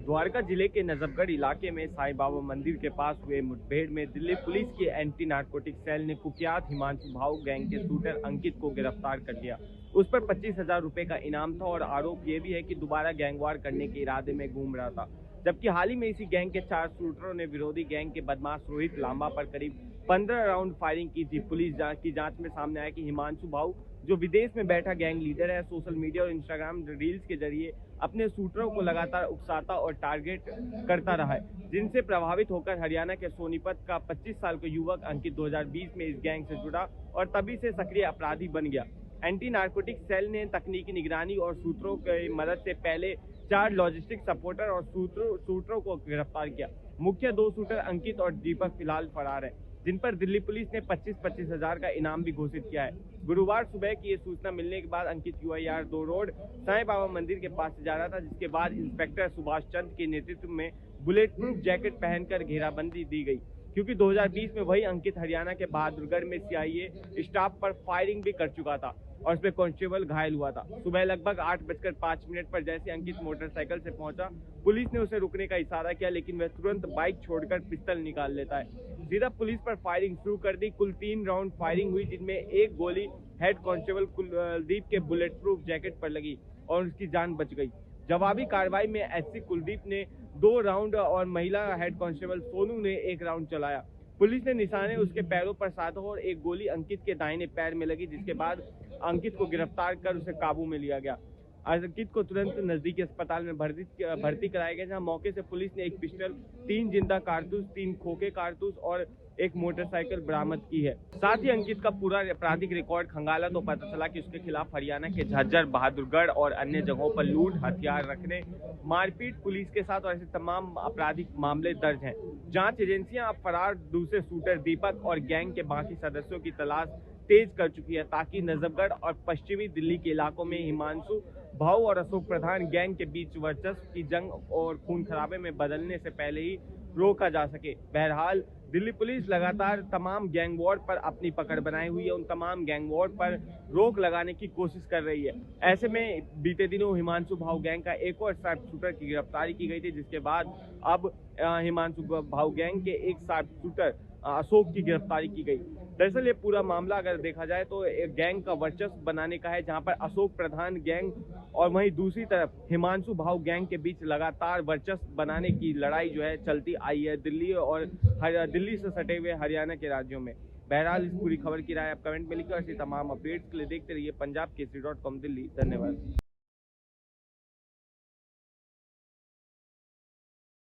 द्वारका जिले के नजफगढ़ इलाके में साईं बाबा मंदिर के पास हुए मुठभेड़ में दिल्ली पुलिस की एंटी नारकोटिक सेल ने कुख्यात हिमांशु भाऊ गैंग के शूटर अंकित को गिरफ्तार कर लिया। उस पर 25,000 रुपए का इनाम था और आरोप ये भी है कि दोबारा गैंगवार करने के इरादे में घूम रहा था। जबकि हाल ही में इसी गैंग के 4 शूटरों ने विरोधी गैंग के बदमाश रोहित लांबा पर करीब 15 राउंड फायरिंग की थी। पुलिस की जांच में सामने आया कि हिमांशु भाऊ, जो विदेश में बैठा गैंग लीडर है, सोशल मीडिया और इंस्टाग्राम रील्स के जरिए अपने शूटरों को लगातार उकसाता और टारगेट करता रहा है, जिनसे प्रभावित होकर हरियाणा के सोनीपत का 25 साल का युवक अंकित 2020 में इस गैंग से जुड़ा और तभी से सक्रिय अपराधी बन गया। एंटी नारकोटिक सेल ने तकनीकी निगरानी और सूत्रों की मदद से पहले 4 लॉजिस्टिक सपोर्टर और शूटरों को गिरफ्तार किया। मुख्य 2 शूटर अंकित और दीपक फिलहाल फरार है, जिन पर दिल्ली पुलिस ने 25-25 हजार का इनाम भी घोषित किया है। गुरुवार सुबह की ये सूचना मिलने के बाद अंकित UIR 2 रोड साईं बाबा मंदिर के पास से जा रहा था, जिसके बाद इंस्पेक्टर सुभाष चंद के नेतृत्व में बुलेट प्रूफ जैकेट पहनकर घेराबंदी दी गई, क्योंकि 2020 में वही अंकित हरियाणा के बहादुरगढ़ में CIA स्टाफ पर फायरिंग भी कर चुका था और उसमें कांस्टेबल घायल हुआ था। सुबह लगभग 8:05 पर जैसे अंकित मोटरसाइकिल से पहुंचा, पुलिस ने उसे रुकने का इशारा किया, लेकिन वह तुरंत बाइक छोड़कर पिस्टल निकाल लेता है। सीधा पुलिस पर फायरिंग शुरू कर दी। कुल 3 राउंड फायरिंग हुई, जिनमें एक गोली हेड कांस्टेबल कुलदीप के बुलेट प्रूफ जैकेट पर लगी और उसकी जान बच गई। जवाबी कार्रवाई में SC कुलदीप ने 2 राउंड और महिला हेड कांस्टेबल सोनू ने 1 राउंड चलाया। पुलिस ने निशाने उसके पैरों पर साधा और एक गोली अंकित के दाहिने पैर में लगी, जिसके बाद अंकित को गिरफ्तार कर उसे काबू में लिया गया। अंकित को तुरंत नजदीकी अस्पताल में भर्ती कराया गया, जहां मौके से पुलिस ने 1 पिस्टल, 3 जिंदा कारतूस, 3 खोखे कारतूस और 1 मोटरसाइकिल बरामद की है। साथ ही अंकित का पूरा आपराधिक रिकॉर्ड खंगाला तो पता चला कि उसके खिलाफ हरियाणा के झज्जर, बहादुरगढ़ और अन्य जगहों पर लूट, हथियार रखने, मारपीट पुलिस के साथ और ऐसे तमाम आपराधिक मामले दर्ज हैं। जांच एजेंसियां अब फरार दूसरे शूटर दीपक और गैंग के बाकी सदस्यों की तलाश तेज कर चुकी है, ताकि नजफगढ़ और पश्चिमी दिल्ली के इलाकों में हिमांशु भाऊ और अशोक प्रधान गैंग के बीच वर्चस्व की जंग और खून खराबे में बदलने से पहले ही रोका जा सके। बहरहाल दिल्ली पुलिस लगातार तमाम गैंग वॉर पर अपनी पकड़ बनाई हुई है, उन तमाम गैंग वॉर पर रोक लगाने की कोशिश कर रही है। ऐसे में बीते दिनों हिमांशु भाऊ गैंग का एक और शार्प शूटर की गिरफ्तारी की गई थी, जिसके बाद अब हिमांशु भाऊ गैंग के एक शार्प शूटर अशोक की गिरफ्तारी की गई। दरअसल ये पूरा मामला अगर देखा जाए तो एक गैंग का वर्चस्व बनाने का है, जहां पर अशोक प्रधान गैंग और वहीं दूसरी तरफ हिमांशु भाऊ गैंग के बीच लगातार वर्चस्व बनाने की लड़ाई जो है चलती आई है दिल्ली और दिल्ली से सटे हुए हरियाणा के राज्यों में। बहरहाल इस पूरी खबर की राय आप कमेंट में लिखिए और ऐसी तमाम अपडेट्स के लिए देखते रहिए punjabkesari.com दिल्ली। धन्यवाद।